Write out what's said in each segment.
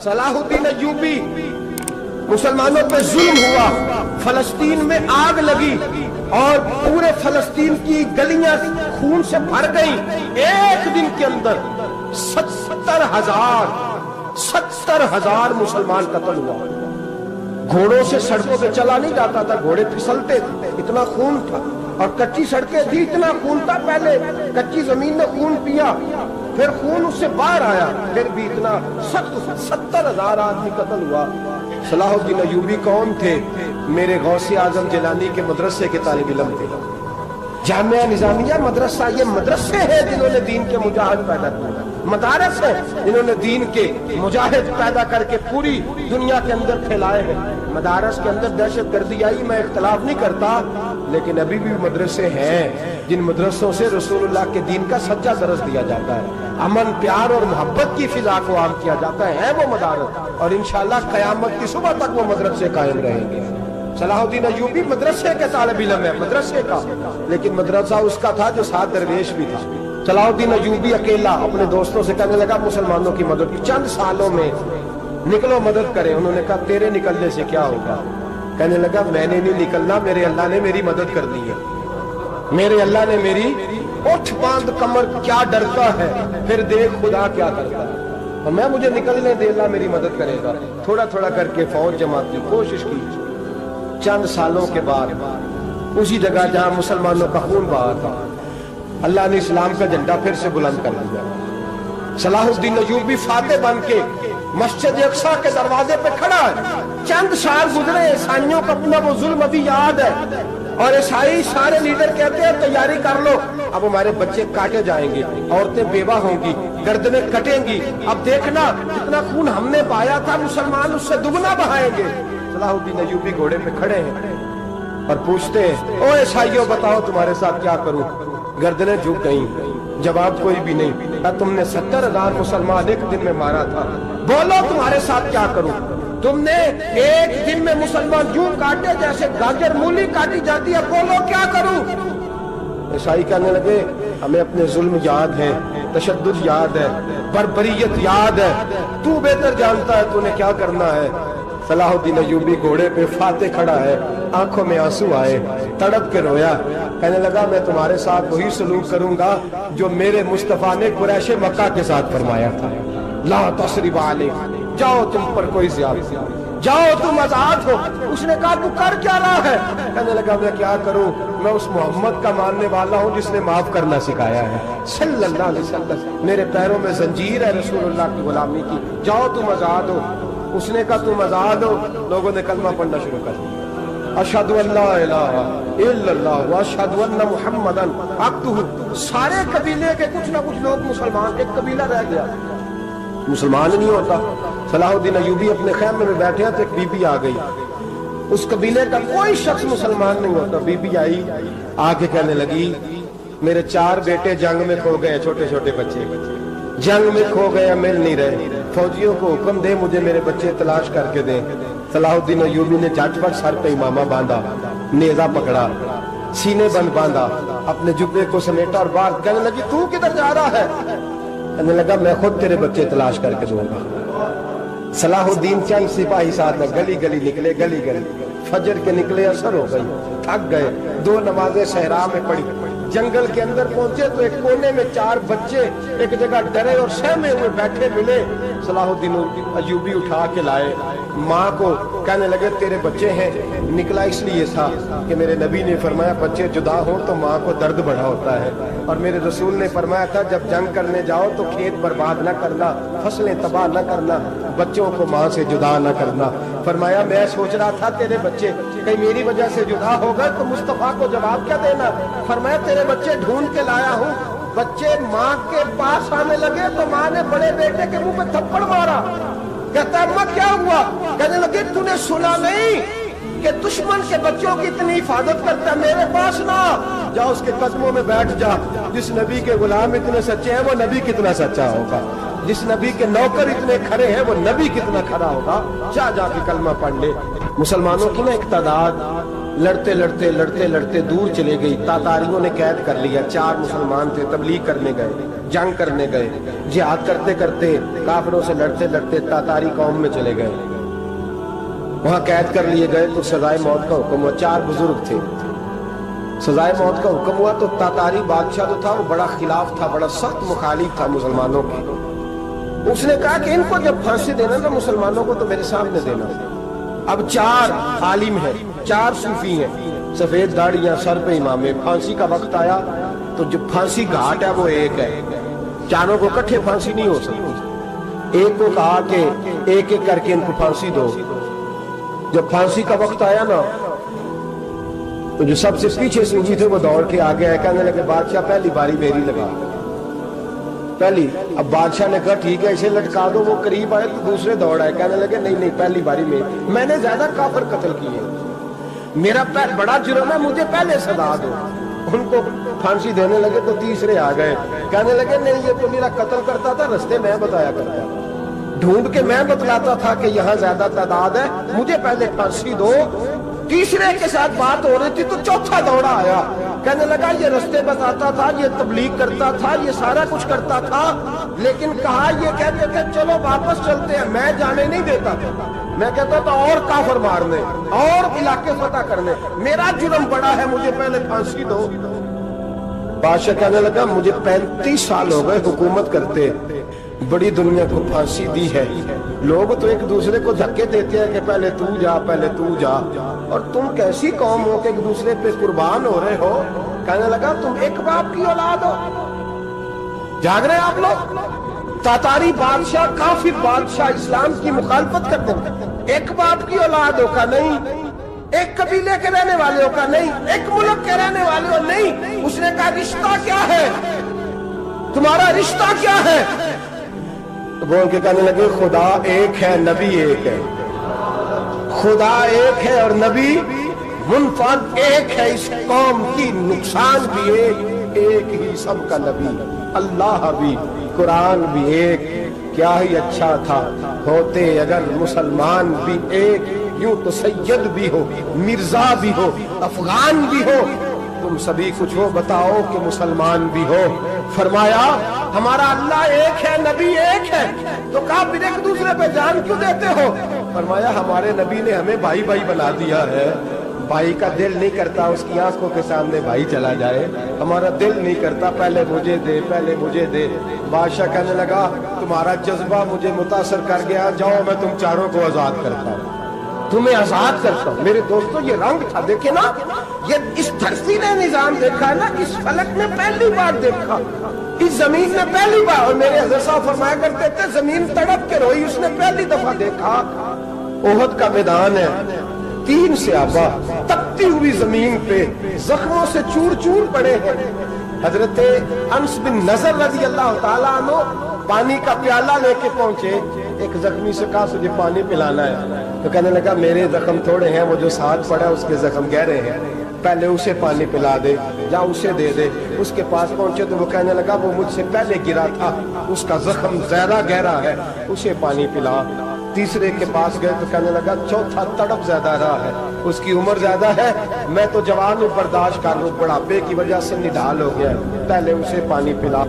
صلاح الدین ایوبی، مسلمانوں پہ ظلم ہوا، فلسطین میں آگ لگی اور پورے فلسطین کی گلیاں خون سے بھر گئیں۔ ایک دن کے اندر 70,000 مسلمان قتل ہوا۔ گھوڑوں سے سڑکوں پہ چلا نہیں جاتا تھا، گھوڑے پھسلتے تھے، اتنا خون تھا، اور کچی سڑکیں تھی، اتنا خون تھا، پہلے کچی زمین نے خون پیا، پھر خون اس سے باہر آیا، پھر بھی اتنا 70,000 آدمی قتل ہوا۔ صلاح الدین ایوبی کون تھے؟ میرے غوث اعظم جیلانی کے مدرسے کے طالب علم تھے۔ جامعہ نظامیہ مدرسہ، یہ مدرسے ہیں جنہوں نے دین کے مجاہد پیدا کیے، مدارس ہیں جنہوں نے دین کے مجاہد پیدا کر کے پوری دنیا کے اندر پھیلائے ہیں۔ مدارس کے اندر دہشت گردی آئی، میں اختلاف نہیں کرتا، لیکن ابھی بھی مدرسے ہیں جن مدرسوں سے رسول اللہ کے دین کا سچا درس دیا جاتا ہے، امن، پیار اور محبت کی فضا کو عام کیا جاتا ہے وہ مدارس، اور انشاءاللہ قیامت کی صبح تک وہ مدرسے قائم رہیں گے۔ صلاح الدین ایوبی مدرسے کے طالب علم ہے، مدرسے کا، لیکن مدرسہ اس کا تھا جو ساتھ درویش بھی تھا۔ صلاح الدین ایوبی اکیلا اپنے دوستوں سے کہنے لگا مسلمانوں کی مدد کی، چند سالوں میں نکلو مدد کرے۔ انہوں نے کہا تیرے نکلنے سے کیا ہوگا؟ کہنے لگا میں نے نہیں نکلنا، میرے اللہ نے میری مدد کر دی ہے، میرے اللہ نے میری اٹھ باندھ کمر، کیا ڈرتا ہے پھر دیکھ خدا کیا کرتا ہے، اور میں مجھے نکلنے دے، اللہ میری مدد کرے گا۔ تھوڑا تھوڑا کر کے فوج جمع کی، کوشش کی۔ چند سالوں کے بعد اسی جگہ جہاں مسلمانوں کا خون بہا تھا، اللہ نے اسلام کا جھنڈا پھر سے بلند کر دیا۔ صلاح الدین ایوبی فاتح بن کے مسجد اقصی کے دروازے پہ کھڑا ہے۔ چند سال گزرے، عیسائیوں کا اپنا وہ ظلم ابھی یاد ہے، اور عیسائی سارے لیڈر کہتے ہیں تیاری کر لو، اب ہمارے بچے کاٹے جائیں گے، عورتیں بیوہ ہوں گی، گردنیں کٹیں گی، اب دیکھنا جتنا خون ہم نے بہایا تھا مسلمان اس سے دگنا بہائیں گے۔ صلاح الدین ایوبی گھوڑے پہ کھڑے ہیں اور پوچھتے ہیں او عیسائیوں بتاؤ تمہارے ساتھ کیا کروں؟ گردنیں جھک گئیں، جواب کوئی بھی نہیں۔ تم نے 70,000 مسلمان ایک دن میں مارا تھا، بولو تمہارے ساتھ کیا کروں؟ تم نے ایک دن میں مسلمان یوں کاٹے جیسے گاجر مولی کاٹی جاتی ہے، بولو کیا کروں؟ عیسائی کہنے لگے ہمیں اپنے ظلم یاد ہے، تشدد یاد ہے، بربریت یاد ہے، تو بہتر جانتا ہے تو نے کیا کرنا ہے۔ صلاح الدین ایوبی گھوڑے پہ فاتح کھڑا ہے، آنکھوں میں آنسو آئے، تڑپ کے رویا، کہنے لگا میں تمہارے ساتھ وہی سلوک کروں گا جو میرے مصطفیٰ نے قریش مکہ کے ساتھ فرمایا تھا، لا تثریب علیکم، جاؤ تم پر کوئی زیادتی، جاؤ تم آزاد ہو۔ اس نے کہا تو کر کیا رہا ہے؟ کہنے لگا میں کیا کروں، میں اس محمد کا ماننے والا ہوں جس نے معاف کرنا سکھایا ہے صلی اللہ علیہ وسلم، میرے پیروں میں زنجیر ہے رسول اللہ کی غلامی کی، جاؤ تم آزاد ہو۔ اس نے کہا تم آزاد ہو، لوگوں نے کلمہ پڑھنا شروع کر دیا، اشہدو ان لا الہ الا اللہ واشہدو ان محمدا عبدہ۔ سارے قبیلے کے کچھ نہ کچھ لوگ مسلمان، ایک قبیلہ رہ گیا مسلمان نہیں ہوتا۔ صلاح الدین ایوبی اپنے خیمے میں بیٹھے ہیں تو ایک بی بی آ گئی، اس قبیلے کا کوئی شخص مسلمان نہیں ہوتا۔ بی بی آئی، آگے کہنے لگی میرے 4 بیٹے جنگ میں کھو گئے، چھوٹے چھوٹے بچے جنگ میں کھو گئے، مل نہیں رہے، فوجیوں کو حکم دے مجھے میرے بچے تلاش کر کے دیں۔ صلاح الدین ایوبی نے جھٹ پٹ سر پہ امامہ باندھا، نیزہ پکڑا، سینے بند باندھا، اپنے جبے کو سمیٹا اور باہر کہنے لگی تو کدھر جا رہا ہے؟ کہنے لگا میں خود تیرے بچے تلاش کر کے دوں گا۔ صلاح الدین چند سپاہی ساتھ میں گلی گلی نکلے، گلی گلی فجر کے نکلے، اثر ہو گئی، تھک گئے، 2 نمازیں صحرا میں پڑھی، جنگل کے اندر پہنچے تو ایک کونے میں 4 بچے ایک جگہ ڈرے اور سہمے ہوئے بیٹھے ملے۔ صلاح الدین ایوبی اٹھا کے لائے، ماں کو کہنے لگے تیرے بچے ہیں، نکلا اس لیے تھا کہ میرے نبی نے فرمایا بچے جدا ہوں تو ماں کو درد بڑا ہوتا ہے، اور میرے رسول نے فرمایا تھا جب جنگ کرنے جاؤ تو کھیت برباد نہ کرنا، فصلیں تباہ نہ کرنا، بچوں کو ماں سے جدا نہ کرنا۔ فرمایا میں سوچ رہا تھا تیرے بچے کہیں میری وجہ سے جدا ہو گئے تو مصطفیٰ کو جواب کیا دینا؟ فرمایا تیرے بچے ڈھونڈ کے لایا ہوں۔ بچے ماں کے پاس آنے لگے تو ماں نے بڑے بیٹے کے منہ پہ تھپڑ مارا، کہتا اماں کیا ہوا؟ کہنے لگے تو نے سنا نہیں کہ دشمن کے بچوں کی اتنی حفاظت کرتا ہے، میرے پاس نہ جا، اس کے قدموں میں بیٹھ جا، جس نبی کے غلام اتنے سچے ہیں وہ نبی کتنا سچا ہوگا، جس نبی کے نوکر اتنے کھڑے ہیں وہ نبی کتنا کھڑا ہوگا، جا جا کے کلمہ پڑھ لے۔ مسلمانوں کی نا ایک تعداد لڑتے لڑتے لڑتے لڑتے دور چلے گئی، تاتاریوں نے قید کر لیا، 4 مسلمان تھے تبلیغ کرنے گئے، جنگ کرنے گئے، جہاد کرتے کرتے کافروں سے لڑتے لڑتے تاتاری قوم میں چلے گئے، وہاں قید کر لیے گئے تو سزائے موت کا حکم ہوا۔ 4 بزرگ تھے، سزائے موت کا حکم ہوا تو تاتاری بادشاہ جو تھا وہ بڑا خلاف تھا، بڑا سخت مخالف تھا مسلمانوں کی۔ اس نے کہا کہ ان کو جب پھانسی دینا نا مسلمانوں کو تو میرے سامنے دینا۔ اب 4 عالم ہیں، 4 صوفی ہیں، سفید داڑیاں، سر پہ امامے، پھانسی کا وقت آیا تو جو پھانسی گھاٹ ہے وہ ایک ہے، چاروں کو کٹھے پھانسی نہیں ہو سکتی۔ ایک کو کہا کہ ایک ایک کر کے ان کو پھانسی دو۔ جب پھانسی کا وقت آیا نا تو جو سب سے پیچھے صوفی تھے وہ دوڑ کے آگے آئے، کہنے لگے بادشاہ پہلی باری میری لگا پہلی۔ اب بادشاہ نے کہا ٹھیک ہے اسے لٹکا دو۔ وہ قریب آئے تو دوسرے دوڑ آئے، کہنے لگے نہیں نہیں پہلی باری میں نے زیادہ کافر قتل کیے، میرا بڑا جرم ہے، مجھے پہلے سزا دو۔ ان کو پھانسی دینے لگے تو تیسرے آ گئے، کہنے لگے نہیں یہ تو میرا قتل کرتا تھا، رستے میں بتایا کرتا، ڈھونڈ کے میں بتلاتا تھا کہ یہاں زیادہ تعداد ہے، مجھے پہلے پھانسی دو۔ تیسرے کے ساتھ بات ہو رہی تھی تو چوتھا دوڑا آیا، کہنے لگا یہ رستے بتاتا تھا، یہ تبلیغ کرتا تھا، یہ سارا کچھ کرتا تھا، لیکن کہا یہ کہتے تھے چلو واپس چلتے ہیں، میں جانے نہیں دیتا تھا، میں کہتا تھا اور کافر مارنے اور علاقے فتح کرنے، میرا جرم بڑا ہے، مجھے پہلے پھانسی دو۔ بادشاہ کہنے لگا مجھے 35 سال ہو گئے حکومت کرتے، بڑی دنیا کو پھانسی دی ہے، لوگ تو ایک دوسرے کو دھکے دیتے ہیں کہ پہلے تو جا پہلے تو جا، اور تم کیسی قوم ہو کہ ایک دوسرے پہ قربان ہو رہے ہو۔ کہنے لگا تم ایک باپ کی اولاد ہو، جاگ رہے آپ لوگ؟ تاتاری بادشاہ، کافر بادشاہ، اسلام کی مخالفت کرتے ہیں، ایک باپ کی اولاد ہو کا نہیں، ایک قبیلے کے رہنے والے ہو کا نہیں، ایک ملک کے رہنے والے ہو نہیں۔ اس نے کہا رشتہ کیا ہے تمہارا، رشتہ کیا ہے؟ بول کے کہنے لگے خدا ایک ہے، نبی ایک ہے، خدا ایک ہے اور نبی منفرد ایک ہے، اس قوم کی نقصان بھی ایک ہی، سب کا نبی اللہ بھی، قرآن بھی ایک، کیا ہی اچھا تھا ہوتے اگر مسلمان بھی ایک، یوں تو سید بھی ہو، مرزا بھی ہو، افغان بھی ہو، تم سبھی کچھ ہو، بتاؤ کہ مسلمان بھی ہو۔ فرمایا ہمارا اللہ ایک ہے، نبی ایک ہے، تو کہا پھر ایک دوسرے پہ جان کیوں دیتے ہو؟ فرمایا ہمارے نبی نے ہمیں بھائی بھائی بنا دیا ہے، بھائی کا دل نہیں کرتا اس کی آنکھوں کے سامنے بھائی چلا جائے، ہمارا دل نہیں کرتا پہلے مجھے دے پہلے مجھے دے۔ بادشاہ کہنے لگا تمہارا جذبہ مجھے متاثر کر گیا، جاؤ میں تم چاروں کو آزاد کرتا ہوں، تمہیں آزاد کرتا ہوں۔ میرے دوستو یہ رنگ تھا، دیکھیں نا، یہ اس دھرتی نے نظام دیکھا ہے نا، اس فلک نے پہلی بار دیکھا، اس زمین نے پہلی بار، اور میرے حضرت صاحب فرمایا کرتے تھے زمین تڑپ کے روئی، اس نے پہلی دفعہ دیکھا۔ احد کا میدان ہے، 3 صحابہ تپتی ہوئی زمین پہ زخموں سے چور چور پڑے ہیں۔ حضرت انس بن نضر رضی اللہ تعالیٰ عنہ پانی کا پیالہ لے کے پہنچے، ایک زخمی سے کہا تجھے پانی پلانا ہے، تو کہنے لگا میرے زخم تھوڑے ہیں، وہ جو ساتھ پڑا ہے اس کے زخم گہرے ہیں، پہلے اسے پانی پلا دے، یا اسے دے دے۔ اس کے پاس پہنچے تو وہ کہنے لگا وہ مجھ سے پہلے گرا تھا، اس کا زخم زیادہ گہرا ہے، اسے پانی پلا۔ تیسرے کے پاس گئے تو کہنے لگا چوتھا تڑپ زیادہ رہا ہے، اس کی عمر زیادہ ہے، میں تو جوان ہوں برداشت کر لوں، بڑھاپے کی وجہ سے نڈھال ہو گیا، پہلے اسے پانی پلا۔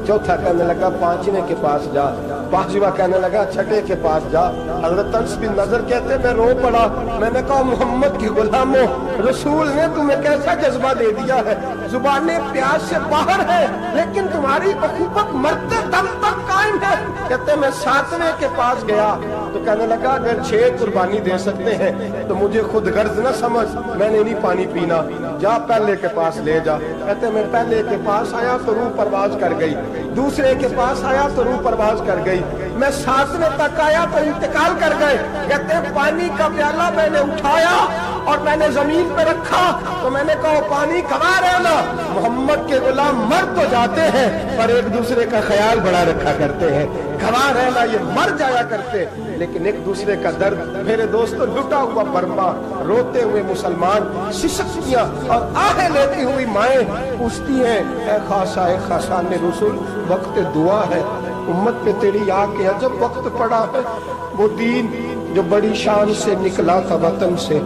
چوتھا کہنے لگا 5ویں کے پاس جا، 5واں کہنے لگا 6ٹھے کے پاس جا۔ حضرت انس بن نضر کہتے میں رو پڑا، میں نے کہا محمد کی غلاموں، رسول نے تمہیں کیسا جذبہ دے دیا ہے، زبانیں پیاس سے باہر ہے لیکن تمہاری اخوت مرتے دم تک قائم ہے۔ کہتے میں 7ویں کے پاس گیا تو کہنے لگا اگر 6 قربانی دے سکتے ہیں تو مجھے خود غرض نہ سمجھ، میں نے نہیں پانی پینا، جا پہلے کے پاس لے جا۔ کہتے میں پہلے کے پاس آیا تو روح پرواز کر گئی، دوسرے کے پاس آیا تو روح پرواز کر گئی، میں 7ویں تک آیا تو انتقال کر گئے۔ کہتے ہیں پانی کا پیالہ میں نے اٹھایا اور میں نے زمین پہ رکھا تو میں نے کہا پانی کھوا رہنا، محمد کے غلام مر تو جاتے ہیں پر ایک دوسرے کا خیال بڑا رکھا کرتے ہیں، کھوا رہنا یہ مر جایا کرتے لیکن ایک دوسرے کا درد۔ میرے دوستو لٹا ہوا برما، روتے ہوئے مسلمان، سسکیاں اور آہیں لیتی ہوئی مائیں پوچھتی ہیں اے خاصا اے خاصان رسول، وقت دعا ہے، امت پہ تیری آ کے عجب وقت پڑا ہے۔ وہ دین جو بڑی شان سے نکلا تھا وطن سے،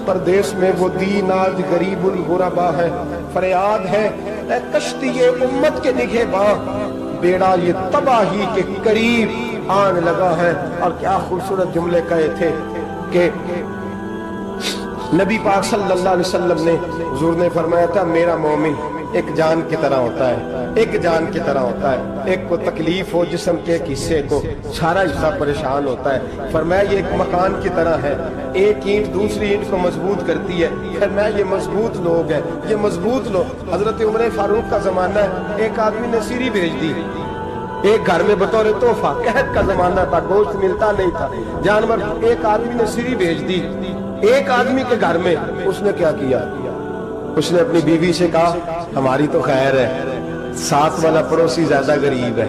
پردیس میں وہ دین آج غریب الغربا ہے، فریاد ہے اے کشتی امت کے نگہباں، بیڑا یہ تباہی کے قریب آن لگا ہے۔ اور کیا خوبصورت جملے کہے تھے کہ نبی پاک صلی اللہ علیہ وسلم نے، حضور نے فرمایا تھا میرا مومن ایک جان کی طرح ہوتا ہے، ایک جان کی طرح ہوتا ہے، ایک کو تکلیف ہو جسم کے ایک حصے کو سارا حصہ پریشان ہوتا ہے۔ فرمایا یہ ایک مکان کی طرح ہے، ایک اینٹ دوسری اینٹ کو مضبوط کرتی ہے۔ فرمایا یہ مضبوط لوگ ہیں، یہ مضبوط لوگ۔ حضرت عمر فاروق کا زمانہ ہے، ایک آدمی نے سیری بھیج دی ایک گھر میں بطور تحفہ، قحط کا زمانہ تھا، گوشت ملتا نہیں تھا، جانور، ایک آدمی نے سیری بھیج دی ایک آدمی کے گھر میں۔ اس نے کیا کیا؟ اس نے اپنی بیوی سے کہا ہماری تو خیر ہے، ساتھ والا پڑوسی زیادہ غریب ہے،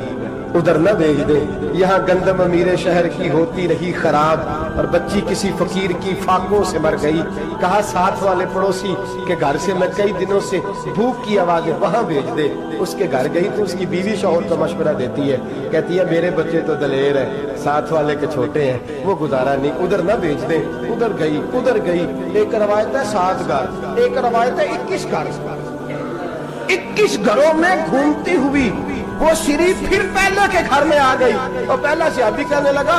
ادھر نہ بھیج دے، یہاں گندم امیر شہر کی ہوتی رہی خراب اور بچی کسی فقیر کی فاقوں سے مر گئی۔ کہا ساتھ والے پڑوسی کے گھر سے میں کئی دنوں سے بھوک کی آوازیں، وہاں بھیج دے۔ اس کے گھر گئی تو اس کی بیوی شوہر کو مشورہ دیتی ہے، کہتی ہے میرے بچے تو دلیر ہیں، ساتھ والے کے چھوٹے ہیں، وہ گزارا نہیں، ادھر نہ بھیج دے۔ ادھر گئی۔ ایک روایت ہے 7 گھر، ایک روایت ہے 21 گھر، 21 گھروں میں گھومتی ہوئی وہ سیری پھر پہلے کے گھر میں آ گئی، اور پہلا صحابی کہنے لگا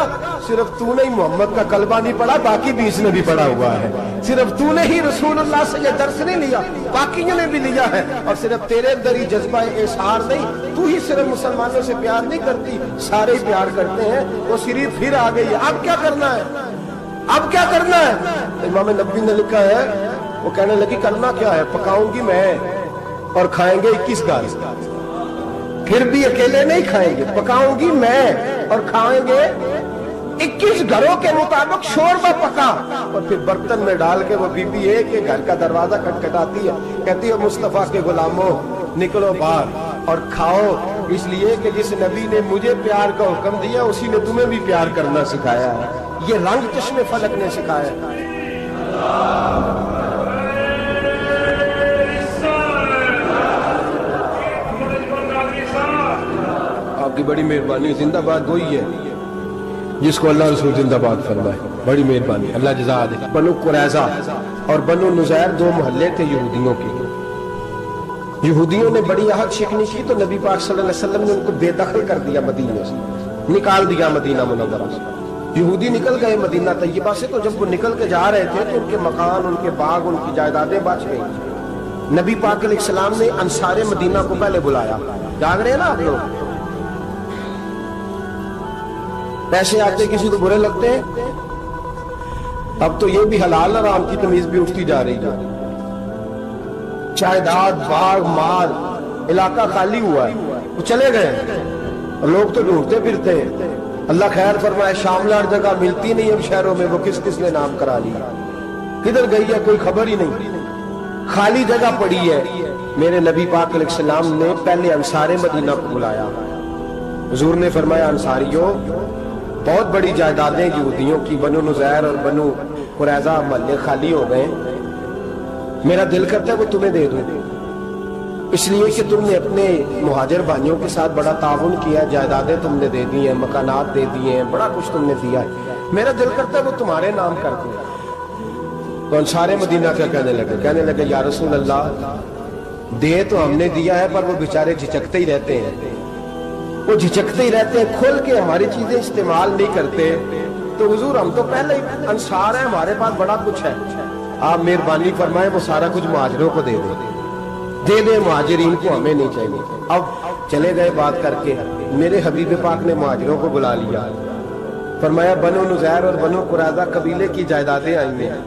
صرف تو نے ہی محمد کا کلمہ نہیں پڑھا، باقی 20 نے بھی پڑھا ہوا ہے، صرف تو نے ہی رسول اللہ سے یہ درس نہیں لیا، باقیوں نے بھی لیا ہے، اور صرف تیرے اندر ہی جذبہ احسار نہیں، تو ہی صرف مسلمانوں سے پیار نہیں کرتی، سارے پیار کرتے ہیں۔ وہ سیری پھر آ گئی، اب کیا کرنا ہے؟ اب کیا کرنا ہے؟ امام نبوی نے لکھا ہے، وہ کہنے لگی کرنا کیا ہے؟ پکاؤں گی میں اور کھائیں گے 21 گھر، پھر بھی اکیلے نہیں کھائیں گے، پکاؤں گی میں اور کھائیں گے 21 گھروں کے مطابق شوربہ پکا، اور پھر برتن میں ڈال کے وہ بی بی ایک کے گھر کا دروازہ کھٹکھٹاتی ہے، کہتی ہے مصطفیٰ کے غلاموں نکلو باہر اور کھاؤ، اس لیے کہ جس نبی نے مجھے پیار کا حکم دیا اسی نے تمہیں بھی پیار کرنا سکھایا ہے، یہ رنگ چشم فلک نے سکھایا ہے۔ آپ کی بڑی مہربانی، زندہ باد وہی ہے جس کو اللہ رسول زندہ باد فرمائے، بڑی مہربانی، اللہ جزا دے۔ بنو قریظہ اور بنو نذیر 2 محلے تھے یہودیوں کے۔ یہودیوں نے بڑی عہد شکنی کی تو نبی پاک صلی اللہ علیہ وسلم نے ان کو بے دخل کر دیا، مدینہ سے نکال دیا، مدینہ منورہ سے۔ یہودی نکل گئے مدینہ طیبہ سے، تو جب وہ نکل کے جا رہے تھے تو ان کے مکان، ان کے باغ، ان کی جائیدادیں بچ گئی۔ نبی پاک علیہ السلام نے انصار مدینہ کو پہلے بلایا، جاگ رہے ہیں نا آپ لوگ؟ پیسے آتے کسی کو برے لگتے ہیں، اب تو یہ بھی حلال حرام کی تمیز بھی اٹھتی جا رہی ہے۔ جائیداد، باغ، مال، علاقہ خالی ہوا ہے، وہ چلے گئے، اور لوگ تو ڈھونڈتے پھرتے ہیں۔ اللہ خیر فرمائے، شاملہ ہر جگہ ملتی نہیں اب شہروں میں، وہ کس کس نے نام کرا لیا، کدھر گئی ہے کوئی خبر ہی نہیں، خالی جگہ پڑی ہے۔ میرے نبی پاک علیہ السلام نے پہلے انصار مدینہ کو بلایا، حضور نے فرمایا انصاریوں بہت بڑی جائیدادیں یہودیوں کی، بنو نذیر اور بنو قریظہ محلے خالی ہو گئے، میرا دل کرتا ہے وہ تمہیں دے دوں، اس لیے کہ تم نے اپنے مہاجر بھائیوں کے ساتھ بڑا تعاون کیا، جائیدادیں تم نے دے دی ہیں، مکانات دے دیے ہیں، بڑا کچھ تم نے دیا ہے، میرا دل کرتا ہے وہ تمہارے نام کر دوں۔ تو انصار مدینہ کیا کہنے لگے یا رسول اللہ دے تو ہم نے دیا ہے، پر وہ بیچارے جھچکتے ہی رہتے ہیں، وہ جھچکتے ہی رہتے ہیں، کھول کے ہماری چیزیں استعمال نہیں کرتے۔ تو حضور ہم تو پہلے ہی انصار ہیں، ہمارے پاس بڑا کچھ ہے، آپ مہربانی فرمائیں وہ سارا کچھ مہاجروں کو دے دیں، مہاجرین کو ہمیں نہیں چاہیے۔ اب چلے گئے بات کر کے، میرے حبیب پاک نے مہاجروں کو بلا لیا، فرمایا بنو نذیر اور بنو قریظہ قبیلے کی جائیدادیں آئی ہیں،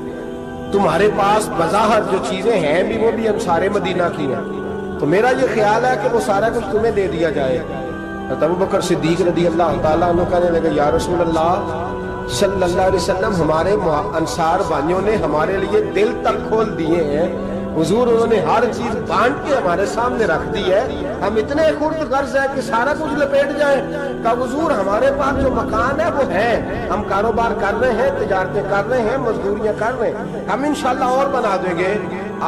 تمہارے پاس بظاہر جو چیزیں ہیں بھی وہ بھی انصار مدینہ کی ہیں، تو میرا یہ خیال ہے کہ وہ سارا کچھ تمہیں دے دیا جائے۔ ابو بکر صدیق رضی اللہ تعالیٰ عنہ کہنے لگے یا رسول اللہ صلی اللہ علیہ وسلم ہمارے انصار بھائیوں نے ہمارے لیے دل تک کھول دیے ہیں، حضور انہوں نے ہر چیز بانٹ کے ہمارے سامنے رکھ دی ہے، ہم اتنے خرد غرض ہیں کہ سارا کچھ لپیٹ جائیں۔ کہا حضور ہمارے پاس جو مکان ہے وہ ہے، ہم کاروبار کر رہے ہیں، تجارتیں کر رہے ہیں، مزدوریاں کر رہے ہیں، ہم انشاءاللہ اور بنا دیں گے،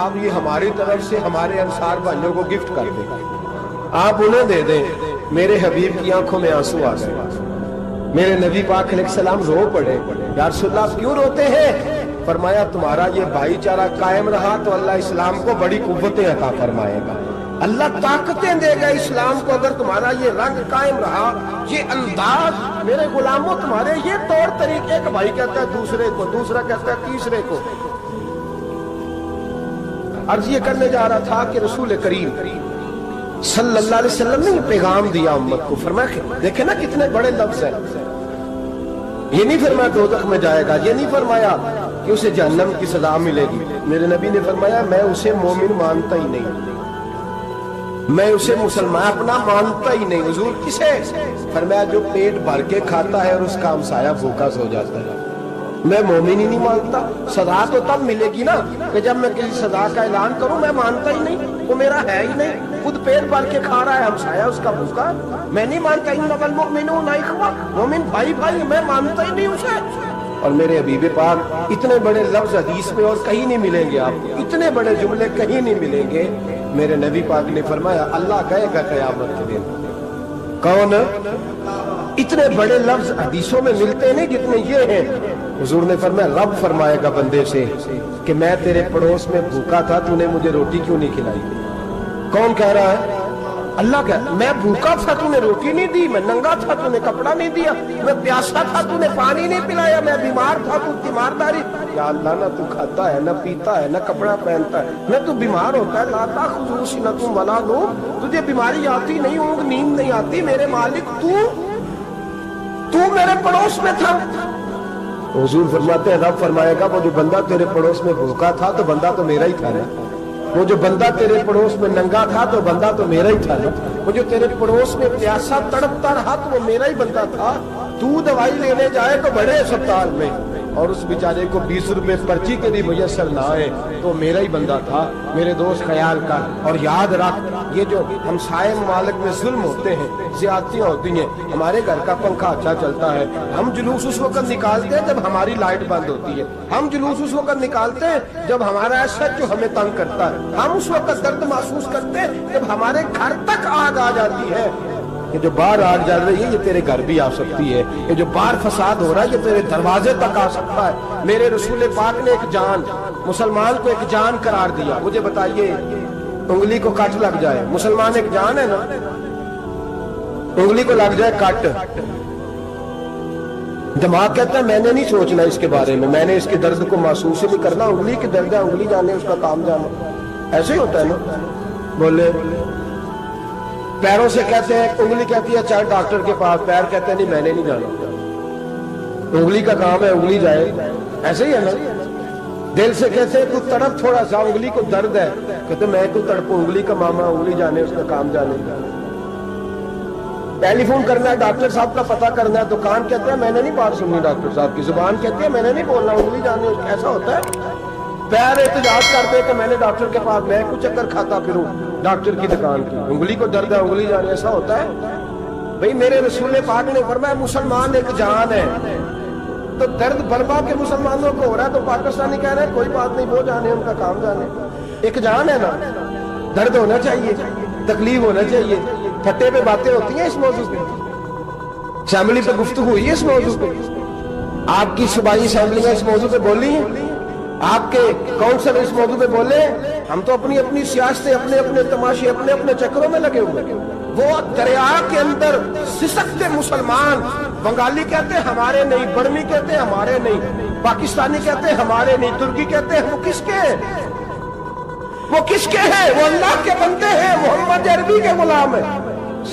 آپ یہ ہماری طرف سے ہمارے انصار بھائیوں کو گفٹ کر دیں، آپ انہیں دے دیں۔ میرے حبیب کی آنکھوں میں آنسو آ گئے، میرے نبی پاک علیہ السلام رو پڑے، یا رسول اللہ آپ کیوں روتے ہیں؟ فرمایا تمہارا یہ بھائی چارہ قائم رہا تو اللہ اسلام کو بڑی قوتیں عطا فرمائے گا، اللہ طاقتیں دے گا اسلام کو اگر تمہارا یہ رنگ قائم رہا، یہ انداز۔ میرے غلاموں تمہارے یہ طور طریقے، ایک بھائی کہتا ہے دوسرے کو، دوسرا کہتا ہے تیسرے کو۔ عرض یہ کرنے جا رہا تھا کہ رسول کریم صلی اللہ علیہ وسلم نے یہ پیغام دیا امت کو، فرمایا دیکھیں نا کتنے بڑے لفظ ہیں۔ یہ نہیں فرمایا دوزخ میں جائے گا، یہ نہیں فرمایا کہ اسے جہنم کی سزا ملے گی۔ میرے نبی نے فرمایا میں اسے مومن مانتا ہی نہیں، میں اسے مسلمان اپنا مانتا ہی نہیں۔ حضور کسے؟ فرمایا جو پیٹ بھر کے کھاتا ہے اور اس کا ہمسایہ بھوکا سو جاتا ہے۔ میں مومن ہی نہیں مانتا۔ سزا تو تب ملے گی نا کہ جب میں کسی سزا کا اعلان کروں۔ میں مانتا ہی نہیں، وہ میرا ہے ہی نہیں، خود پیٹ بھر کے کھا رہا ہے، ہمسایہ اس کا بھوکا، میں نہیں مانتا۔ انما المؤمنون اخوہ، مومن بھائی بھائی، میں مانتا ہی نہیں اسے۔ اور میرے حبیب پاک اتنے بڑے لفظ حدیث میں اور کہیں نہیں ملیں گے، آپ کو اتنے بڑے جملے کہیں نہیں ملیں گے۔ میرے نبی پاک نے فرمایا اللہ کہے گا قیامت کے دن، کون؟ اتنے بڑے لفظ حدیثوں میں ملتے نہیں جتنے یہ ہیں۔ حضور نے فرمایا رب فرمائے گا بندے سے کہ میں تیرے پڑوس میں بھوکا تھا، تو نے مجھے روٹی کیوں نہیں کھلائی؟ کون کہہ رہا ہے؟ اللہ کہہ، میں بھوکا تھا تو نے روٹی نہیں دی، میں ننگا تھا تو نے کپڑا نہیں دیا، میں پیاسا تھا تو نے پانی نہیں پلایا، میں بیمار تھا تو تیمارداری۔ یا اللہ نہ تو کھاتا ہے، نہ پیتا ہے، نہ کپڑا پہنتا ہے، نہ تو بیمار ہوتا ہے، لا تاخذہ سنۃ ولا نوم، تجھے بیماری آتی نہیں، اونگ نیند نہیں آتی، میرے مالک تو میرے پڑوس میں تھا۔ حضور فرماتے ہیں رب فرمائے گا وہ جو بندہ تیرے پڑوس میں بھوکا تھا تو بندہ تو میرا ہی تھا نا، وہ جو بندہ تیرے پڑوس میں ننگا تھا تو بندہ تو میرا ہی تھا نا، وہ جو تیرے پڑوس میں پیاسا تڑپتا رہا تو وہ میرا ہی بندہ تھا۔ تو دوائی لینے جائے تو بڑے اسپتال میں اور اس بیچارے کو 20 روپے پرچی کے بھی میسر نہ آئے تو میرا ہی بندہ تھا۔ میرے دوست خیال کر اور یاد رکھ، یہ جو ہمسائے ممالک میں ظلم ہوتے ہیں، زیادتیاں ہوتی ہیں، ہمارے گھر کا پنکھا اچھا چلتا ہے، ہم جلوس اس وقت نکالتے ہیں جب ہماری لائٹ بند ہوتی ہے، ہم جلوس اس وقت نکالتے ہیں جب ہمارا ایسٹ جو ہمیں تنگ کرتا ہے، ہم اس وقت درد محسوس کرتے ہیں جب ہمارے گھر تک آگ آ جاتی ہے۔ یہ جو باہر آگ جل رہی ہے یہ تیرے گھر بھی آ سکتی ہے، یہ جو باہر فساد ہو رہا ہے یہ تیرے دروازے تک آ سکتا ہے۔ میرے رسول پاک نے ایک جان، مسلمان کو ایک جان قرار دیا۔ مجھے بتائیے انگلی کو کٹ لگ جائے، مسلمان ایک جان ہے نا، انگلی کو لگ جائے کٹ، دماغ کہتا ہے میں نے نہیں سوچنا اس کے بارے میں نے اس کے درد کو محسوس ہی نہیں کرنا، انگلی کی درد ہے، انگلی جانے اس کا کام جانا، ایسے ہی ہوتا ہے نا۔ بولے پیروں سے کہتے ہیں، انگلی کہتی ہے چل ڈاکٹر کے پاس، پیر کہتے ہیں نہیں میں نے نہیں جانا، انگلی کا کام ہے انگلی جائے، ایسے ہی ہے نا۔ دل سے کہتے ہیں تو تڑپ تھوڑا سا، انگلی کو درد ہے، کہتے ہیں میں تو تڑپوں، انگلی کا ماما، انگلی جانے اس کا کام جانے۔ ٹیلی فون کرنا ہے ڈاکٹر صاحب کا پتہ کرنا ہے تو کان کہتے ہیں میں نے نہیں بات سننی ڈاکٹر صاحب کی، زبان کہتی ہے میں نے نہیں بولنا، انگلی جانے ایسا ہوتا ہے۔ پیر احتجاج کرتے کہ میں نے ڈاکٹر کے پاس، میں کچھ چکر کھاتا پھروں ڈاکٹر کی دکان کی، انگلی کو درد ہے انگلی جانے، ایسا ہوتا ہے بھئی؟ میرے رسول پاک نے فرمایا مسلمان ایک جان ہے، تو درد بربا کے مسلمانوں کو ہو رہا ہے تو پاکستانی کہہ رہے ہیں کوئی بات نہیں، وہ جانے ان کا کام جانے، ایک جان ہے نا، درد ہونا چاہیے، تکلیف ہونا چاہیے۔ پھٹے پہ باتیں ہوتی ہیں اس موضوع پہ، اسمبلی پہ گفتگو ہوئی ہے اس موضوع پہ، آپ کی صوبائی اسمبلی میں اس موضوع پہ بولی ہیں، آپ کے کونسل اس موضوع پہ بولے، ہم تو اپنی اپنی سیاستیں، اپنے اپنے تماشے، اپنے اپنے چکروں میں لگے ہوئے۔ وہ دریا کے اندر سسکتے مسلمان، بنگالی کہتے ہیں ہمارے نہیں، برمی کہتے ہیں ہمارے نہیں، پاکستانی کہتے ہیں ہمارے نہیں، ترکی کہتے ہیں وہ کس کے ہیں؟ وہ کس کے ہیں؟ وہ اللہ کے بندے ہیں، محمد عربی کے غلام ہیں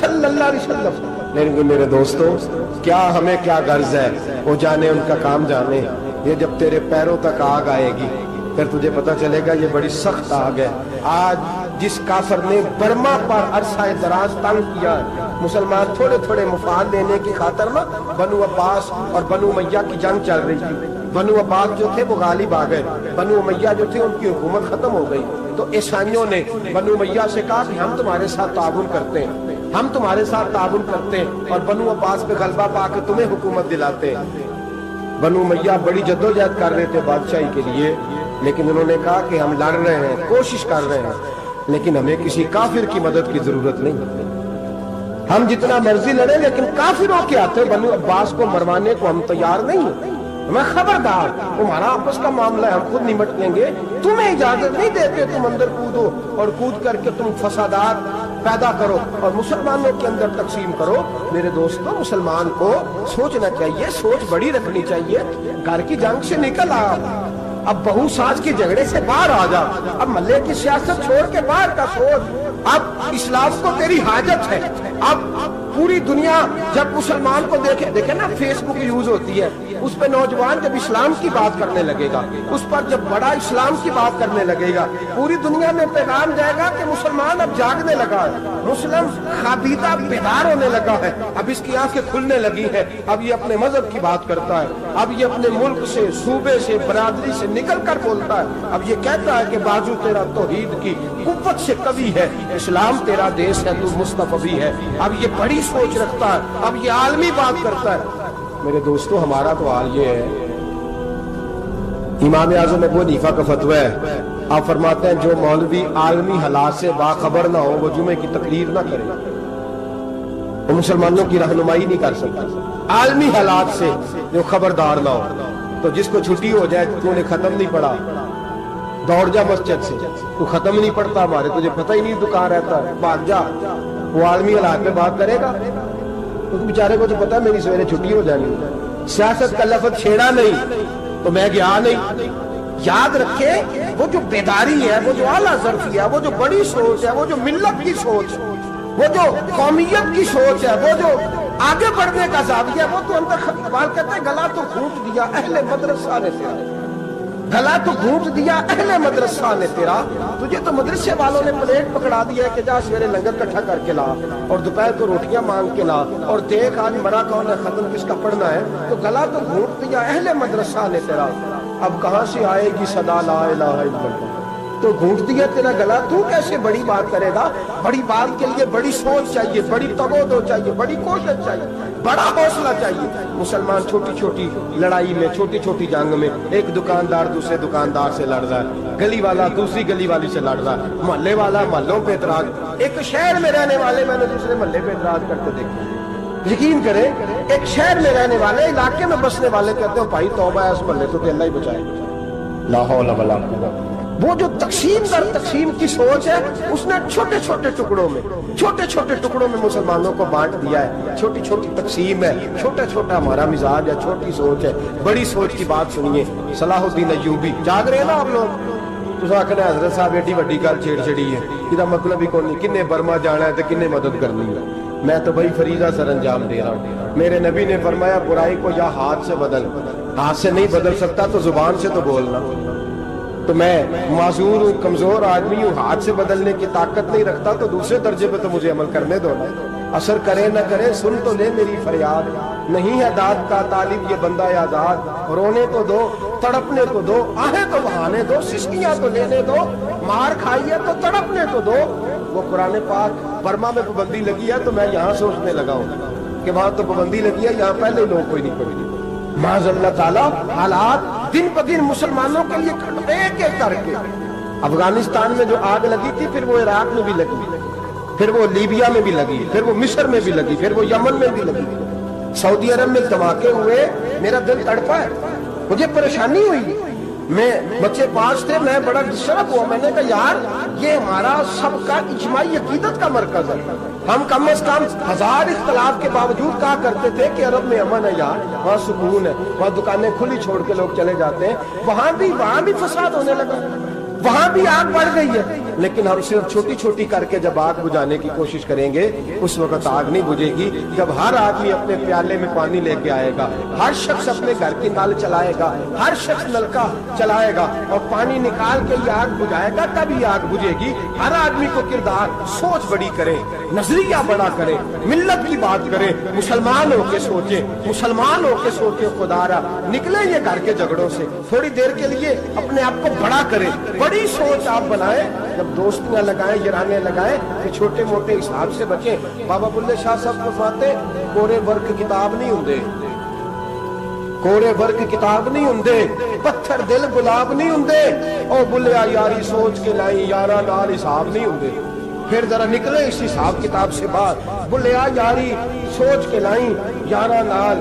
صلی اللہ علیہ وسلم۔ لیکن میرے دوستوں کیا ہمیں کیا غرض ہے، وہ جانے ان کا کام جانے۔ یہ جب تیرے پیروں تک آگ آئے گی پھر تجھے پتہ چلے گا یہ بڑی سخت آگ ہے۔ آج جس کافر نے برما پر عرصہ دراز تنگ کیا، مسلمان تھوڑے تھوڑے مفاد لینے کی خاطر نا، بنو عباس اور بنو امیہ کی جنگ چل رہی تھی، بنو عباس جو تھے وہ غالب آ گئے، بنو امیہ جو تھے ان کی حکومت ختم ہو گئی، تو عیسائیوں نے بنو امیہ سے کہا کہ ہم تمہارے ساتھ تعاون کرتے ہیں، ہم تمہارے ساتھ تعاون کرتے ہیں اور بنو عباس پہ غلبہ پا کے تمہیں حکومت دلاتے ہیں۔ بنو امیہ بڑی جدوجہد کر رہے تھے بادشاہی کے لیے، لیکن انہوں نے کہا کہ ہم لڑ رہے ہیں، کوشش کر رہے ہیں، لیکن ہمیں کسی کافر کی مدد کی ضرورت نہیں، ہم جتنا مرضی لڑیں لیکن کافروں کے ہاتھوں بنو عباس کو مروانے کو ہم تیار نہیں ہیں۔ میں خبردار تمہارا آپس کا معاملہ ہے، ہم خود نمٹ لیں گے، تمہیں اجازت نہیں دیتے تم اندر کودو اور کود کر کے تم فسادات پیدا کرو اور مسلمانوں کے اندر تقسیم کرو۔ میرے دوستو، مسلمان کو سوچنا چاہیے، سوچ بڑی رکھنی چاہیے۔ گھر کی جنگ سے نکل آ، اب بہو ساس کے جھگڑے سے باہر آ جا، اب محلے کی سیاست چھوڑ کے باہر کا سوچ۔ اب اسلام کو تیری حاجت ہے۔ اب پوری دنیا جب مسلمان کو دیکھے نا، فیس بک یوز ہوتی ہے، اس پہ نوجوان جب اسلام کی بات کرنے لگے گا، اس پر جب بڑا اسلام کی بات کرنے لگے گا، پوری دنیا میں پیغام جائے گا کہ مسلمان اب جاگنے لگا ہے، مسلم خابیدہ بیدار ہونے لگا ہے، اب اس کی آنکھیں کھلنے لگی ہے، اب یہ اپنے مذہب کی بات کرتا ہے، اب یہ اپنے ملک سے، صوبے سے، برادری سے نکل کر بولتا ہے، اب یہ کہتا ہے کہ بازو تیرا توحید کی قوت سے قوی ہے، اسلام تیرا دیش ہے، تو مصطفی ہے، اب یہ بڑی سوچ رکھتا ہے، اب یہ عالمی بات کرتا ہے۔ میرے دوستو، ہمارا تو حال یہ ہے، امام اعظم ابو حنیفہ کا فتویٰ ہے، آپ فرماتے ہیں جو مولوی عالمی حالات سے باخبر نہ ہو وہ جمعے کی تقریر نہ کرے، وہ مسلمانوں کی رہنمائی نہیں کر سکتا۔ عالمی حالات سے جو خبردار نہ ہو، تو جس کو چھٹی ہو جائے تو نے ختم نہیں پڑھا، دوڑ جا مسجد سے، تو ختم نہیں پڑھتا ہمارے، تجھے پتہ ہی نہیں تو کہاں رہتا ہے، بھاگ جا۔ وہ عالمی حالات میں بات کرے گا، تو بیچارے کو تو پتا ہے میری سویرے چھٹی ہو جانی، سیاست کا لفظ چھیڑا نہیں تو میں گیا نہیں۔ یاد رکھے، وہ جو بیداری ہے، وہ جو اعلیٰ ظرفی ہے، وہ جو بڑی سوچ ہے، وہ جو ملت کی سوچ، وہ جو قومیت کی سوچ ہے، وہ جو آگے بڑھنے کا زاویہ ہے، وہ تو اندر اقبال کہتے ہیں گلا تو گھونٹ دیا اہل مدرسہ نے تیرا، گلا تو گھونٹ دیا اہل مدرسہ نے تیرا، تجھے تو مدرسے والوں نے پلیٹ پکڑا دیا ہے کہ جا سویرے لنگر کٹھا کر کے لا اور دوپہر کو روٹیاں مانگ کے لا اور دیکھ آج مرا کون ہے، ختم کس کا پڑھنا ہے، تو گلا تو گھونٹ دیا اہل مدرسہ نے تیرا، اب کہاں سے آئے گی صدا لا الہ الا اللہ، تو گھونٹ دیا تیرا گلا، تو کیسے بڑی بات کرے گا؟ بڑی بات کے لیے بڑی سوچ چاہیے، بڑی تگودو چاہیے، بڑی کوشش چاہیے، بڑا حوصلہ چاہیے۔ مسلمان چھوٹی چھوٹی لڑائی میں، چھوٹی چھوٹی جنگ میں، ایک دکاندار دوسرے دکاندار سے لڑ رہا ہے، گلی والا دوسری گلی والی سے لڑ رہا ہے، محلے والا محلوں پہ اعتراض، ایک شہر میں رہنے والے میں نے دوسرے محلے پہ اعتراض کرتے دیکھا۔ یقین کریں، ایک شہر میں رہنے والے، علاقے میں بسنے والے کہتے ہیں بھائی توبہ ہے اس محلے تو اللہ ہی بچائے، لا حول ولا قوت۔ وہ جو تقسیم در تقسیم کی سوچ ہے، اس نے چھوٹے چھوٹے ٹکڑوں میں مسلمانوں کو بانٹ دیا ہے، چھوٹی چھوٹی تقسیم ہے، چھوٹا چھوٹا ہمارا مزاج ہے، چھوٹی سوچ ہے، بڑی سوچ کی بات سنیے۔ صلاح الدین ایوبی، جاگ رہے ہیں نا آپ لوگ؟ تو آخر حضرت صاحب ایڈی وڈی گل چھیڑ چھڑی ہے، یہ مطلب ہی کون نہیں، کنے برما جانا ہے تو کنے مدد کرنی ہے، میں تو بھائی فریضہ سر انجام دے رہا ہوں۔ میرے نبی نے فرمایا برائی کو یا ہاتھ سے بدل، ہاتھ سے نہیں بدل سکتا تو زبان سے تو بولنا، تو میں معذور ہوں، کمزور آدمی ہوں، ہاتھ سے بدلنے کی طاقت نہیں رکھتا، تو دوسرے درجے پہ تو مجھے عمل کرنے دو نا، اثر کرے نہ کرے سن تو لے میری فریاد، نہیں ہے داد کا طالب یہ بندہ آزاد، رونے تو دو، تڑپنے تو دو، آہیں تو بہانے دو، سسکیاں تو لینے دو، مار کھائیے تو تڑپنے تو دو۔ وہ قرآن پاک برما میں پابندی لگی ہے تو میں یہاں سوچنے لگا ہوں کہ وہاں تو پابندی لگی ہے، یہاں پہلے لوگ کوئی نہیں پڑھی، معاذ اللہ تعالیٰ حالات دن پہ دن مسلمانوں کے لیے ایک ایک کر کے، افغانستان میں جو آگ لگی تھی پھر وہ عراق میں بھی لگی، پھر وہ لیبیا میں بھی لگی، پھر وہ مصر میں بھی لگی، پھر وہ یمن میں بھی لگی، سعودی عرب میں دھماکے ہوئے، میرا دل تڑپا ہے، مجھے پریشانی ہوئی، میں بچے پاس تھے، میں بڑا ڈسٹرب ہوا، میں نے کہا یار یہ ہمارا سب کا اجماعی عقیدت کا مرکز ہے، ہم کم از کم 1000 اختلاف کے باوجود کہا کرتے تھے کہ عرب میں امن ہے یار، وہاں سکون ہے، وہاں دکانیں کھلی چھوڑ کے لوگ چلے جاتے ہیں، وہاں بھی فساد ہونے لگا، وہاں بھی آگ بڑھ گئی ہے، لیکن ہم صرف چھوٹی چھوٹی کر کے جب آگ بجھانے کی کوشش کریں گے اس وقت آگ نہیں بجھے گی، جب ہر آدمی اپنے پیالے میں پانی لے کے آئے گا، ہر شخص اپنے گھر کی نل چلائے گا، ہر شخص نلکا چلائے گا اور پانی نکال کے یہ آگ بجھائے گا، تب یہ آگ بجھے گی۔ ہر آدمی کو کردار سوچ بڑی کرے، نظریہ بڑا کرے، ملت کی بات کرے، مسلمان ہو کے سوچے، مسلمان ہو کے سوچے، خدا را نکلے یہ گھر کے جھگڑوں سے، تھوڑی دیر کے لیے اپنے آپ کو بڑا کرے، بڑی سوچ آپ بنائیں، جب دوستیاں لگائیں، یرانے لگائیں کہ چھوٹے موٹے حساب سے بچیں۔ بابا بلے شاہ صاحب فرماتے کورے ورک کتاب نہیں ہوندے، کورے ورک کتاب نہیں ہوندے، پتھر دل گلاب نہیں ہوندے، او بلیا یاری سوچ کے لائی یارا نال حساب نہیں ہوندے۔ پھر ذرا نکلے اس حساب کتاب سے باہر، بلیا یاری سوچ کے لائیں یارا نال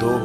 2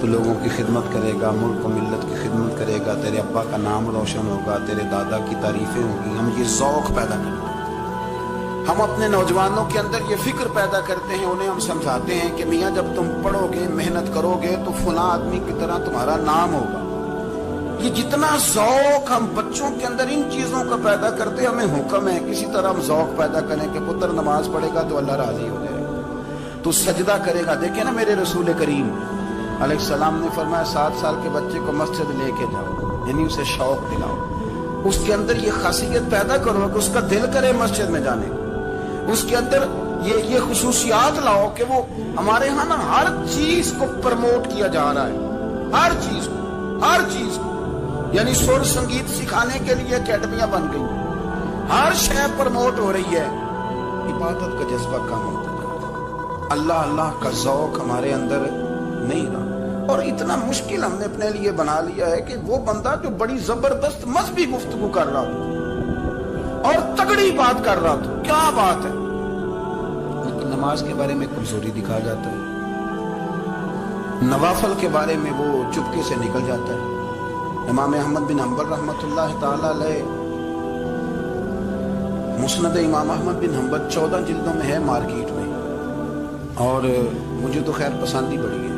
تو لوگوں کی خدمت کرے گا، ملک و ملت کی خدمت کرے گا، تیرے ابا کا نام روشن ہوگا، تیرے دادا کی تعریفیں ہوں گی۔ ہم یہ ذوق پیدا کرتے ہیں، ہم اپنے نوجوانوں کے اندر یہ فکر پیدا کرتے ہیں، انہیں ہم سمجھاتے ہیں کہ میاں جب تم پڑھو گے، محنت کرو گے تو فلاں آدمی کی طرح تمہارا نام ہوگا۔ یہ جتنا ذوق ہم بچوں کے اندر ان چیزوں کا پیدا کرتے، ہمیں حکم ہے کسی طرح ہم ذوق پیدا کریں کہ پتر نماز پڑھے گا تو اللہ راضی ہو جائے گا، تو سجدہ کرے گا۔ دیکھیں نا میرے رسول کریم علیہ السلام نے فرمایا 7 سال کے بچے کو مسجد لے کے جاؤ، یعنی اسے شوق دلاؤ، اس کے اندر یہ خاصیت پیدا کرو کہ اس کا دل کرے مسجد میں جانے کو، اس کے اندر یہ خصوصیات لاؤ کہ وہ ہمارے ہاں نا ہر چیز کو پرموٹ کیا جا رہا ہے، ہر چیز کو، یعنی سر سنگیت سکھانے کے لیے اکیڈمیاں بن گئی، ہر شے پرموٹ ہو رہی ہے، عبادت کا جذبہ کم ہوتا ہے، اللہ اللہ کا ذوق ہمارے اندر نہیں رہا۔ اور اتنا مشکل ہم نے اپنے لیے بنا لیا ہے کہ وہ بندہ جو بڑی زبردست مذہبی گفتگو کر رہا تھا اور تگڑی بات کر رہا تھا، کیا بات ہے، لیکن نماز کے بارے میں کمزوری دکھا جاتا ہے، نوافل کے بارے میں وہ چپکے سے نکل جاتا ہے۔ امام احمد بن حنبل رحمۃ اللہ تعالی علیہ، مسند امام احمد بن حنبل 14 جلدوں میں ہے مارکیٹ میں، اور مجھے تو خیر پسند ہی پڑی ہے،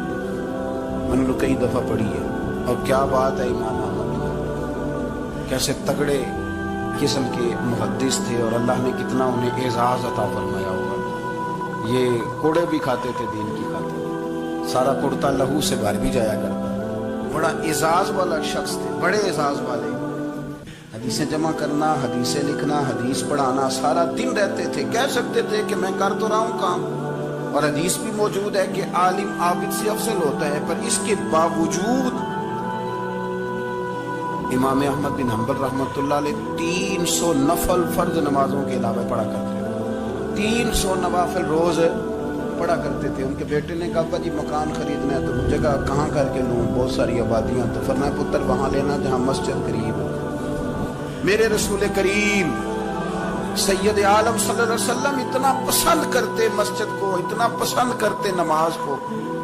میں نے کئی دفعہ پڑھی ہے، اور کیا بات ہے، امام احمد بن حنبل کیسے تگڑے قسم کے محدث تھے، اور اللہ نے کتنا انہیں اعزاز عطا فرمایا ہوگا۔ یہ کوڑے بھی کھاتے تھے دین کی خاطر، سارا کرتا لہو سے باہر بھی جایا کرتا، بڑا اعزاز والا شخص تھے، بڑے اعزاز والے، حدیثیں جمع کرنا، حدیثیں لکھنا، حدیث پڑھانا، سارا دن رہتے تھے، کہہ سکتے تھے کہ میں کر تو رہا ہوں کام، اور حدیث بھی موجود ہے کہ عالم عابد سے افضل ہوتا ہے، پر اس کے باوجود امام احمد بن حنبل رحمۃ اللہ علیہ 300 نفل فرض نمازوں کے علاوہ پڑھا کرتے تھے، 300 نوافل روز پڑھا کرتے تھے۔ ان کے بیٹے نے کہا جی مکان خریدنا ہے تو جگہ کہاں کر کے لوں، بہت ساری آبادیاں، تو فرمایا پتر وہاں لینا جہاں مسجد قریب ہو۔ میرے رسول کریم سید عالم صلی اللہ علیہ وسلم اتنا پسند کرتے مسجد کو، اتنا پسند کرتے نماز کو،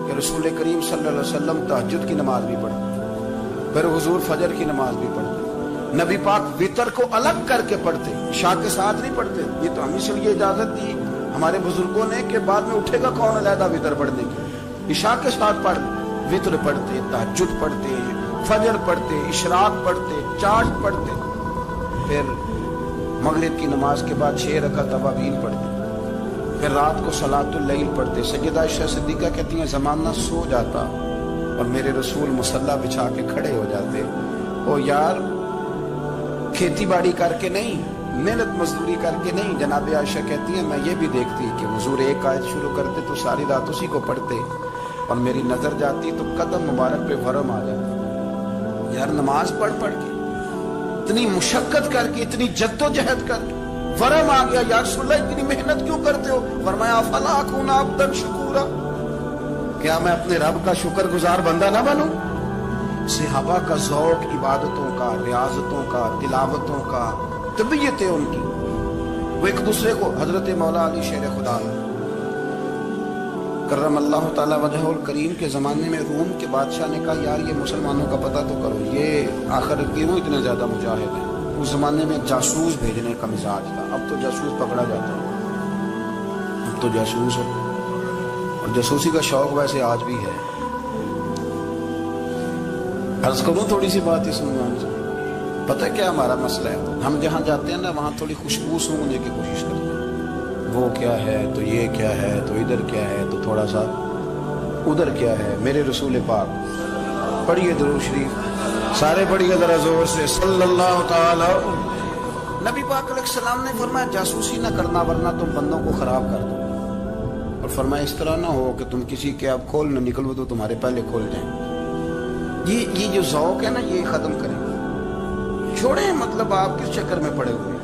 کہ رسول کریم صلی اللہ علیہ وسلم تہجد کی نماز بھی پڑھتے، پھر حضور فجر کی نماز بھی پڑھتے، نبی پاک وتر کو الگ کر کے پڑھتے، عشاء کے ساتھ نہیں پڑھتے۔ یہ تو ہم اس لیے اجازت دی ہمارے بزرگوں نے کہ بعد میں اٹھے گا کون علیحدہ وتر پڑھنے کی، عشاء کے ساتھ پڑھ وتر پڑھتے، تہجد پڑھتے، فجر پڑھتے، اشراق پڑھتے، چاش پڑھتے، پھر مغرب کی نماز کے بعد 6 رکعت اوابین پڑھتے، پھر رات کو صلاۃ اللیل پڑھتے۔ سیدہ عائشہ صدیقہ کہتی ہیں زمانہ سو جاتا اور میرے رسول مصلی بچھا کے کھڑے ہو جاتے، او یار کھیتی باڑی کر کے نہیں، محنت مزدوری کر کے نہیں۔ جناب عائشہ کہتی ہیں میں یہ بھی دیکھتی کہ حضور ایک آیت شروع کرتے تو ساری رات اسی کو پڑھتے، اور میری نظر جاتی تو قدم مبارک پہ ورم آ جاتا، یار نماز پڑھ پڑھ کے اتنی مشقت کر کے، اتنی جد و جہد کر کے ورم آ گیا، یا رسول اللہ اتنی محنت کیوں کرتے ہو؟ فرمایا افلا اکون عبدا شکورا، کیا میں اپنے رب کا شکر گزار بندہ نہ بنوں؟ صحابہ کا ذوق عبادتوں کا، ریاضتوں کا، تلاوتوں کا، طبیعت ہے ان کی، وہ ایک دوسرے کو، حضرت مولا علی شیر خدا کرم اللہ تعالی وجہ الکریم کے زمانے میں روم کے بادشاہ نے کہا یار یہ مسلمانوں کا پتہ تو کرو، یہ آخر کیوں اتنے زیادہ مجاہد ہیں؟ اس زمانے میں جاسوس بھیجنے کا مزاج تھا، اب تو جاسوس پکڑا جاتا ہے، اب تو جاسوس ہو، اور جاسوسی کا شوق ویسے آج بھی ہے۔ عرض کروں تھوڑی سی بات اس عنوان سے، پتہ ہے کیا ہمارا مسئلہ ہے؟ ہم جہاں جاتے ہیں نا وہاں تھوڑی خوشبو سونگنے کی کوشش کرتے ہیں، وہ کیا ہے تو یہ کیا ہے تو ادھر کیا ہے تو تھوڑا سا ادھر کیا ہے۔ میرے رسول پاک پڑھیے درود شریف، سارے پڑھیے ذرا زور سے، صلی اللہ تعالی۔ نبی پاک علیہ السلام نے فرمایا جاسوسی نہ کرنا ورنہ تم بندوں کو خراب کر دو، اور فرمایا اس طرح نہ ہو کہ تم کسی کے اب کھول نہ نکلو تو تمہارے پہلے کھول جائیں۔ یہ جو ذوق ہے نا یہ ختم کریں، چھوڑیں، مطلب آپ کس چکر میں پڑے ہوئے،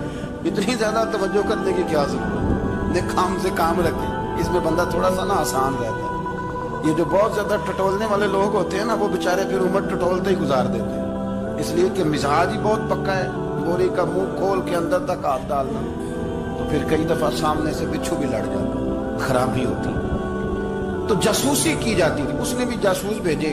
اتنی زیادہ توجہ کرنے کی کیا ضرورت ہے، کام سے کام رکھیں، اس میں بندہ تھوڑا سا نا آسان رہتا ہے۔ یہ جو بہت زیادہ ٹٹولنے والے لوگ ہوتے ہیں نا وہ بےچارے پھر عمر ٹٹولتے ہی گزار دیتے ہیں، اس لیے کہ مزاج ہی بہت پکا ہے، بوری کا منہ کھول کے اندر تک ہاتھ ڈالنا، تو پھر کئی دفعہ سامنے سے بچھو بھی لڑ جاتا، خرابی ہوتی۔ تو جاسوسی کی جاتی تھی، اس نے بھی جاسوس بھیجے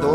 2